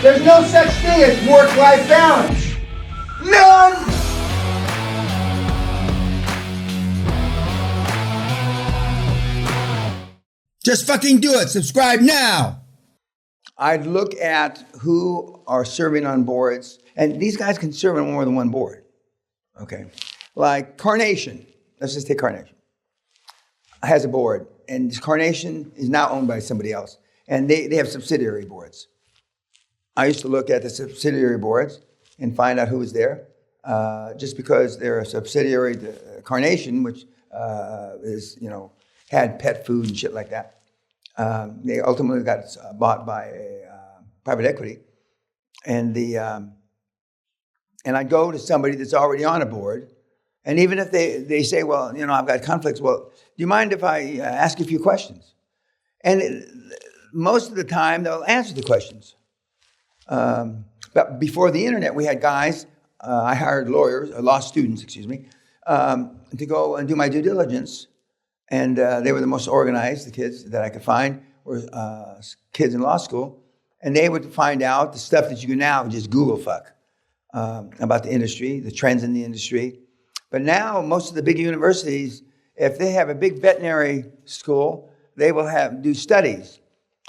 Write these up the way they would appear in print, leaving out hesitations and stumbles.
There's no such thing as work-life balance. None! Just fucking do it. Subscribe now. I'd look at who are serving on boards, and these guys can serve on more than one board. Okay. Like Carnation. Let's just take Carnation. Has a board, and this Carnation is now owned by somebody else, and they have subsidiary boards. I used to look at the subsidiary boards and find out who was there, just because they're a subsidiary to Carnation, which is, had pet food and shit like that. They ultimately got bought by private equity, and I'd go to somebody that's already on a board, and even if they say, well, I've got conflicts, well, do you mind if I ask you a few questions? And most of the time, they'll answer the questions. But before the internet, we had guys, I hired law students, to go and do my due diligence. And they were the most organized, the kids that I could find were kids in law school. And they would find out the stuff that you can now just Google fuck about the industry, the trends in the industry. But now most of the big universities, if they have a big veterinary school, they will do studies.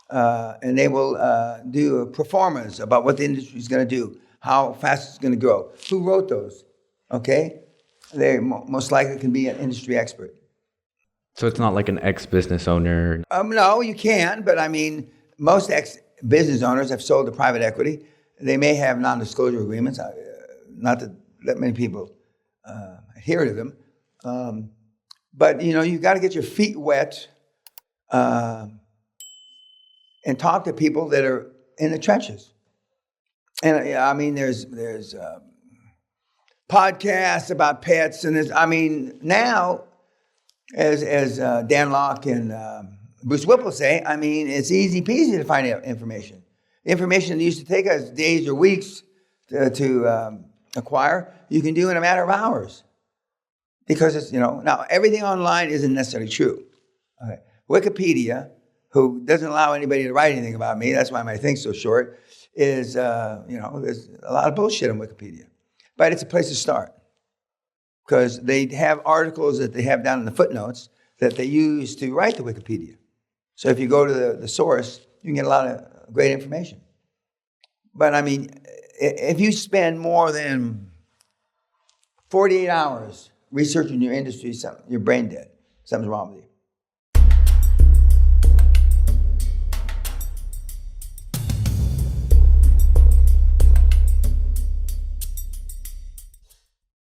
And they will do performance about what the industry is going to do, how fast it's going to grow. Who wrote those? Okay? They most likely can be an industry expert. So it's not like an ex-business owner? No, you can, but I mean, most ex-business owners have sold to private equity. They may have non-disclosure agreements, not that many people adhere to them. But, you got to get your feet wet and talk to people that are in the trenches. And I mean, there's podcasts about pets, and now, as Dan Locke and Bruce Whipple say, I mean, it's easy peasy to find out information. The information that used to take us days or weeks to acquire, you can do in a matter of hours. Because it's, now everything online isn't necessarily true. Okay. Wikipedia, who doesn't allow anybody to write anything about me, that's why my thing's so short, is, there's a lot of bullshit on Wikipedia. But it's a place to start. Because they have articles that they have down in the footnotes that they use to write the Wikipedia. So if you go to the source, you can get a lot of great information. But I mean, if you spend more than 48 hours researching your industry, you're brain dead. Something's wrong with you.